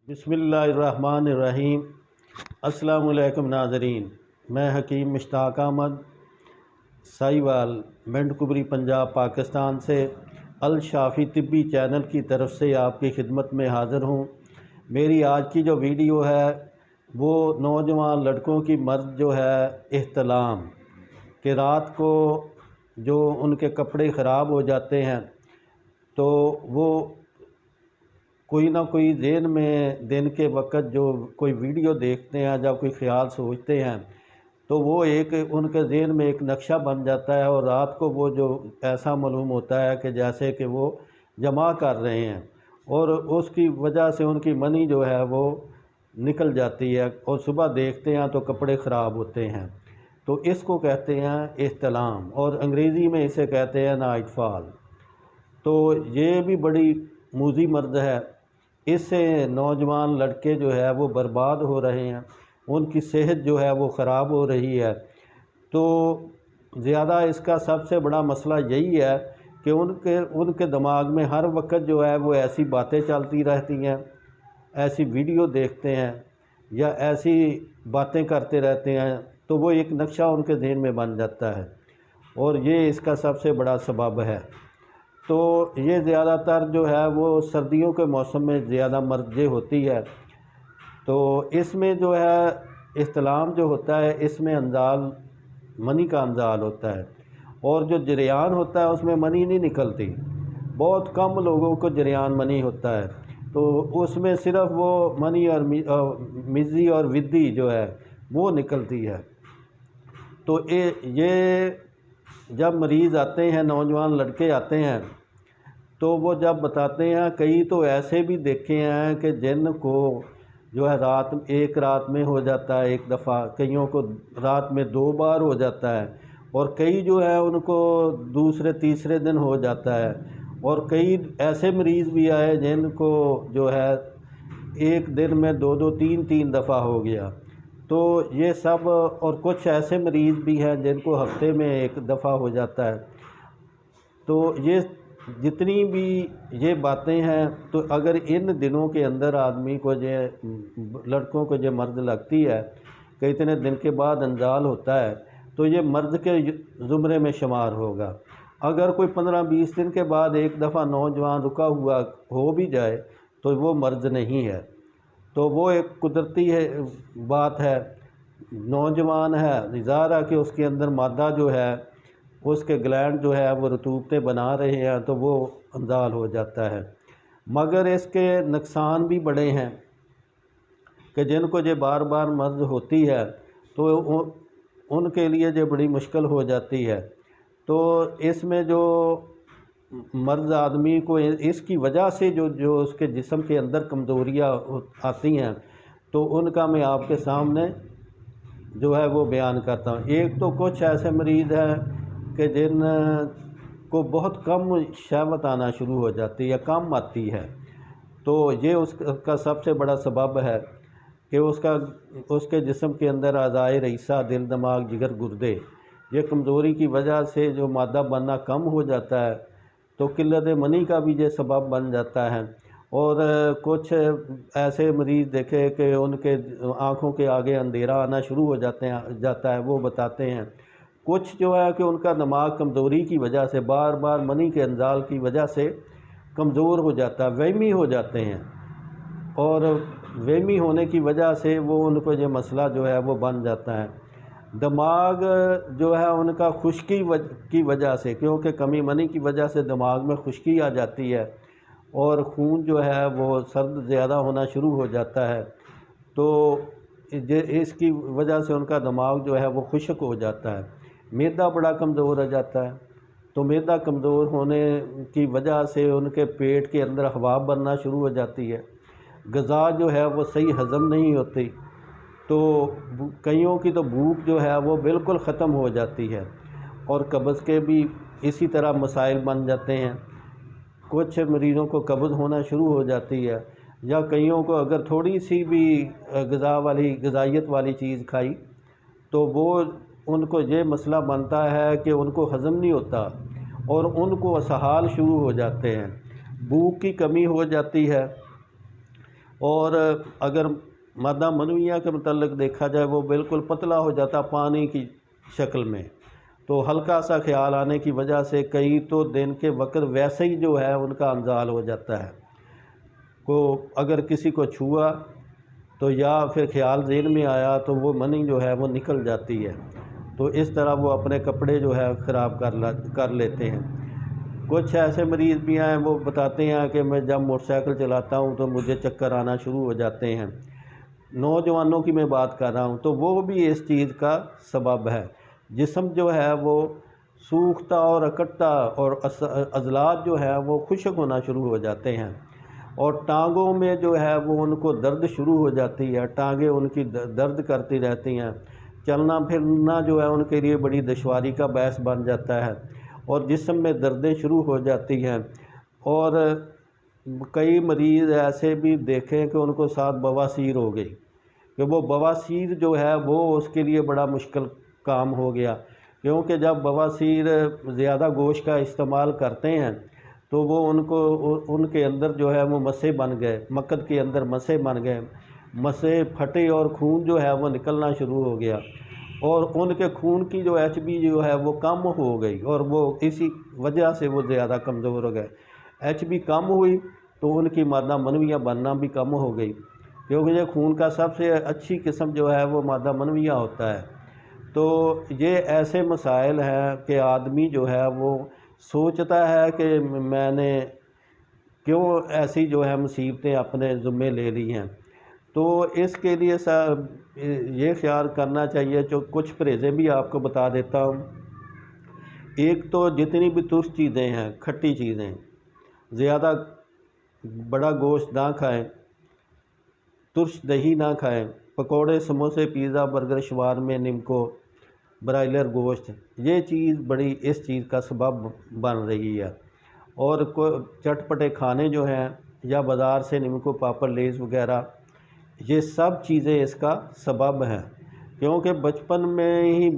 بسم اللہ الرحمن الرحیم۔ السلام علیکم ناظرین، میں حکیم مشتاق احمد سائیوال منڈ کبری پنجاب پاکستان سے الشافی طبی چینل کی طرف سے آپ کی خدمت میں حاضر ہوں۔ میری آج کی جو ویڈیو ہے وہ نوجوان لڑکوں کی مرض جو ہے احتلام کہ رات کو جو ان کے کپڑے خراب ہو جاتے ہیں تو وہ کوئی نہ کوئی ذہن میں دن کے وقت جو کوئی ویڈیو دیکھتے ہیں جب کوئی خیال سوچتے ہیں تو وہ ایک ان کے ذہن میں ایک نقشہ بن جاتا ہے اور رات کو وہ جو ایسا معلوم ہوتا ہے کہ جیسے کہ وہ جمع کر رہے ہیں اور اس کی وجہ سے ان کی منی جو ہے وہ نکل جاتی ہے اور صبح دیکھتے ہیں تو کپڑے خراب ہوتے ہیں۔ تو اس کو کہتے ہیں احتلام اور انگریزی میں اسے کہتے ہیں نائٹ فال۔ تو یہ بھی بڑی موذی مرض ہے، اس سے نوجوان لڑکے جو ہے وہ برباد ہو رہے ہیں، ان کی صحت جو ہے وہ خراب ہو رہی ہے۔ تو زیادہ اس کا سب سے بڑا مسئلہ یہی ہے کہ ان کے دماغ میں ہر وقت جو ہے وہ ایسی باتیں چلتی رہتی ہیں، ایسی ویڈیو دیکھتے ہیں یا ایسی باتیں کرتے رہتے ہیں تو وہ ایک نقشہ ان کے ذہن میں بن جاتا ہے اور یہ اس کا سب سے بڑا سبب ہے۔ تو یہ زیادہ تر جو ہے وہ سردیوں کے موسم میں زیادہ مرض ہوتی ہے۔ تو اس میں جو ہے احتلام جو ہوتا ہے اس میں انزال منی کا انزال ہوتا ہے اور جو جریان ہوتا ہے اس میں منی نہیں نکلتی، بہت کم لوگوں کو جریان منی ہوتا ہے۔ تو اس میں صرف وہ منی اور مزی اور ودی جو ہے وہ نکلتی ہے۔ تو یہ جب مریض آتے ہیں، نوجوان لڑکے آتے ہیں تو وہ جب بتاتے ہیں، کئی تو ایسے بھی دیکھے ہیں کہ جن کو جو ہے ایک رات میں ہو جاتا ہے ایک دفعہ، کئیوں کو رات میں 2 بار ہو جاتا ہے اور کئی جو ہے ان کو دوسرے تیسرے دن ہو جاتا ہے اور کئی ایسے مریض بھی آئے جن کو جو ہے ایک دن میں 2-3 دفعہ ہو گیا۔ تو یہ سب اور کچھ ایسے مریض بھی ہیں جن کو ہفتے میں 1 دفعہ ہو جاتا ہے۔ تو یہ جتنی بھی یہ باتیں ہیں تو اگر ان دنوں کے اندر آدمی کو لڑکوں کو یہ مرض لگتی ہے کہ اتنے دن کے بعد انزال ہوتا ہے تو یہ مرض کے زمرے میں شمار ہوگا۔ اگر کوئی 15-20 دن کے بعد 1 دفعہ نوجوان رکا ہوا ہو بھی جائے تو وہ مرض نہیں ہے، تو وہ ایک قدرتی بات ہے۔ نوجوان ہے، ظاہر ہے کہ اس کے اندر مادہ جو ہے اس کے گلینڈ جو ہے وہ رطوبتیں بنا رہے ہیں تو وہ انزال ہو جاتا ہے۔ مگر اس کے نقصان بھی بڑے ہیں کہ جن کو یہ بار بار مرض ہوتی ہے تو ان کے لیے یہ بڑی مشکل ہو جاتی ہے۔ تو اس میں جو مرض آدمی کو اس کی وجہ سے جو اس کے جسم کے اندر کمزوریاں آتی ہیں تو ان کا میں آپ کے سامنے جو ہے وہ بیان کرتا ہوں۔ ایک تو کچھ ایسے مریض ہیں کہ جن کو بہت کم شہوت آنا شروع ہو جاتی ہے، کم آتی ہے، تو یہ اس کا سب سے بڑا سبب ہے کہ اس کے جسم کے اندر اعضائے رئیسہ، دل، دماغ، جگر، گردے، یہ کمزوری کی وجہ سے جو مادہ بننا کم ہو جاتا ہے تو قلت منی کا بھی یہ سبب بن جاتا ہے۔ اور کچھ ایسے مریض دیکھے کہ ان کے آنکھوں کے آگے اندھیرا آنا شروع ہو جاتا ہے، وہ بتاتے ہیں۔ کچھ جو ہے کہ ان کا دماغ کمزوری کی وجہ سے بار بار منی کے انزال کی وجہ سے کمزور ہو جاتا ہے، وہمی ہو جاتے ہیں اور وہمی ہونے کی وجہ سے وہ ان کو یہ مسئلہ جو ہے وہ بن جاتا ہے۔ دماغ جو ہے ان کا خشکی کی وجہ سے، کیونکہ کمی منی کی وجہ سے دماغ میں خشکی آ جاتی ہے اور خون جو ہے وہ سرد زیادہ ہونا شروع ہو جاتا ہے، تو اس کی وجہ سے ان کا دماغ جو ہے وہ خشک ہو جاتا ہے۔ معدہ بڑا کمزور ہو جاتا ہے، تو معدہ کمزور ہونے کی وجہ سے ان کے پیٹ کے اندر ہوا بننا شروع ہو جاتی ہے، غذا جو ہے وہ صحیح ہضم نہیں ہوتی، تو کئیوں کی تو بھوک جو ہے وہ بالکل ختم ہو جاتی ہے اور قبض کے بھی اسی طرح مسائل بن جاتے ہیں۔ کچھ مریضوں کو قبض ہونا شروع ہو جاتی ہے یا کئیوں کو اگر تھوڑی سی بھی غذائیت والی چیز کھائی تو وہ ان کو یہ مسئلہ بنتا ہے کہ ان کو ہضم نہیں ہوتا اور ان کو اسہال شروع ہو جاتے ہیں، بھوک کی کمی ہو جاتی ہے۔ اور اگر مادہ منویہ کے متعلق دیکھا جائے وہ بالکل پتلا ہو جاتا پانی کی شکل میں، تو ہلکا سا خیال آنے کی وجہ سے کئی تو دن کے وقت ویسے ہی جو ہے ان کا انزال ہو جاتا ہے، کو اگر کسی کو چھوا تو یا پھر خیال ذہن میں آیا تو وہ منی جو ہے وہ نکل جاتی ہے، تو اس طرح وہ اپنے کپڑے جو ہے خراب کر لیتے ہیں۔ کچھ ایسے مریض بھی ہیں وہ بتاتے ہیں کہ میں جب موٹر سائیکل چلاتا ہوں تو مجھے چکر آنا شروع ہو جاتے ہیں، نوجوانوں کی میں بات کر رہا ہوں، تو وہ بھی اس چیز کا سبب ہے۔ جسم جو ہے وہ سوکھتا اور اکٹتا اور عضلات جو ہے وہ خشک ہونا شروع ہو جاتے ہیں، اور ٹانگوں میں جو ہے وہ ان کو درد شروع ہو جاتی ہے، ٹانگیں ان کی درد کرتی رہتی ہیں، چلنا پھرنا جو ہے ان کے لیے بڑی دشواری کا باعث بن جاتا ہے، اور جسم میں دردیں شروع ہو جاتی ہیں۔ اور کئی مریض ایسے بھی دیکھیں کہ ان کو ساتھ بواسیر ہو گئی، کہ وہ بواسیر جو ہے وہ اس کے لیے بڑا مشکل کام ہو گیا، کیونکہ جب بواسیر زیادہ گوشت کا استعمال کرتے ہیں تو وہ ان کے اندر جو ہے وہ مسے بن گئے، مقد کے اندر مسے بن گئے، مسے پھٹے اور خون جو ہے وہ نکلنا شروع ہو گیا، اور ان کے خون کی جو ایچ بی جو ہے وہ کم ہو گئی، اور وہ اسی وجہ سے وہ زیادہ کمزور ہو گئے۔ ایچ بی کم ہوئی تو ان کی مادہ منویہ بننا بھی کم ہو گئی، کیونکہ یہ خون کا سب سے اچھی قسم جو ہے وہ مادہ منویہ ہوتا ہے۔ تو یہ ایسے مسائل ہیں کہ آدمی جو ہے وہ سوچتا ہے کہ میں نے کیوں ایسی جو ہے مصیبتیں اپنے ذمے لے لی ہیں، تو اس کے لیے یہ خیال کرنا چاہیے۔ جو کچھ پرہیزیں بھی آپ کو بتا دیتا ہوں۔ ایک تو جتنی بھی ترش چیزیں ہیں، کھٹی چیزیں، زیادہ بڑا گوشت نہ کھائیں، ترش دہی نہ کھائیں، پکوڑے، سموسے، پیزا، برگر، شوارمے، نمکو، برائلر گوشت، یہ چیز بڑی اس چیز کا سبب بن رہی ہے۔ اور چٹپٹے کھانے جو ہیں یا بازار سے نمکو، پاپڑ، لیز وغیرہ، یہ سب چیزیں اس کا سبب ہیں، کیونکہ بچپن میں ہی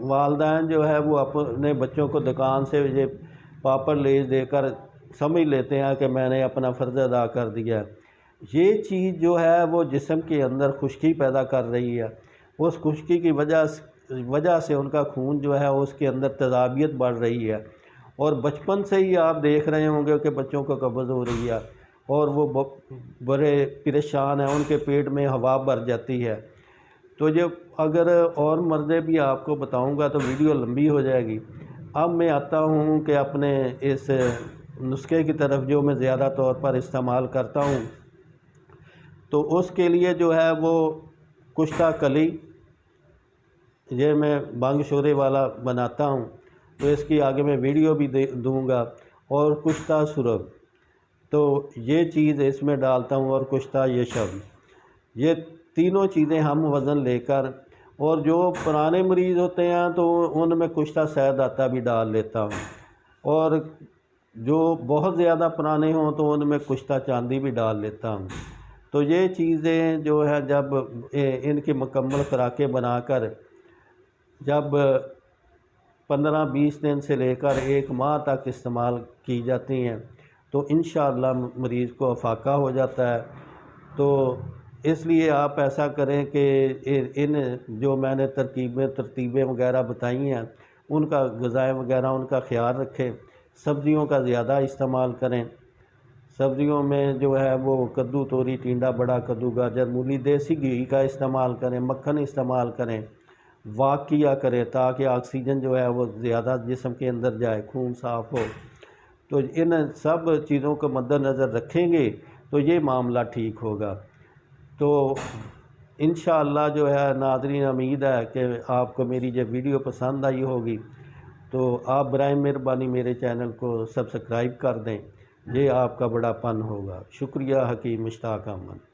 والدین جو ہے وہ اپنے بچوں کو دکان سے یہ پاپڑ لیز دے کر سمجھ لیتے ہیں کہ میں نے اپنا فرض ادا کر دیا ہے۔ یہ چیز جو ہے وہ جسم کے اندر خشکی پیدا کر رہی ہے، اس خشکی کی وجہ سے ان کا خون جو ہے اس کے اندر تیزابیت بڑھ رہی ہے، اور بچپن سے ہی آپ دیکھ رہے ہوں گے کہ بچوں کو قبض ہو رہی ہے اور وہ بڑے پریشان ہیں، ان کے پیٹ میں ہوا بھر جاتی ہے۔ تو یہ اگر اور مرضیں بھی آپ کو بتاؤں گا تو ویڈیو لمبی ہو جائے گی۔ اب میں آتا ہوں کہ اپنے اس نسخے کی طرف جو میں زیادہ طور پر استعمال کرتا ہوں، تو اس کے لیے جو ہے وہ کشتہ کلی، یہ میں بانگ شورے والا بناتا ہوں، تو اس کی آگے میں ویڈیو بھی دوں گا، اور کشتہ سرخ، تو یہ چیز اس میں ڈالتا ہوں، اور کشتہ یشب، یہ تینوں چیزیں ہم وزن لے کر، اور جو پرانے مریض ہوتے ہیں تو ان میں کشتہ سید آتا بھی ڈال لیتا ہوں، اور جو بہت زیادہ پرانے ہوں تو ان میں کشتہ چاندی بھی ڈال لیتا ہوں۔ تو یہ چیزیں جو ہے جب ان کی مکمل خوراکیں بنا کر جب 15-20 دن سے لے کر 1 ماہ تک استعمال کی جاتی ہیں تو انشاءاللہ مریض کو افاقہ ہو جاتا ہے۔ تو اس لیے آپ ایسا کریں کہ ان جو میں نے ترتیبیں وغیرہ بتائی ہیں ان کا غذائیں وغیرہ ان کا خیال رکھیں، سبزیوں کا زیادہ استعمال کریں، سبزیوں میں جو ہے وہ کدو، توری، ٹینڈا، بڑا کدو، گاجر، مولی، دیسی گھی کا استعمال کریں، مکھن استعمال کریں، واک کیا کریں تاکہ آکسیجن جو ہے وہ زیادہ جسم کے اندر جائے، خون صاف ہو۔ تو ان سب چیزوں کو مد نظر رکھیں گے تو یہ معاملہ ٹھیک ہوگا۔ تو انشاءاللہ جو ہے ناظرین، امید ہے کہ آپ کو میری یہ ویڈیو پسند آئی ہوگی، تو آپ برائے مہربانی میرے چینل کو سبسکرائب کر دیں، یہ آپ کا بڑا پن ہوگا۔ شکریہ، حکیم مشتاق احمد۔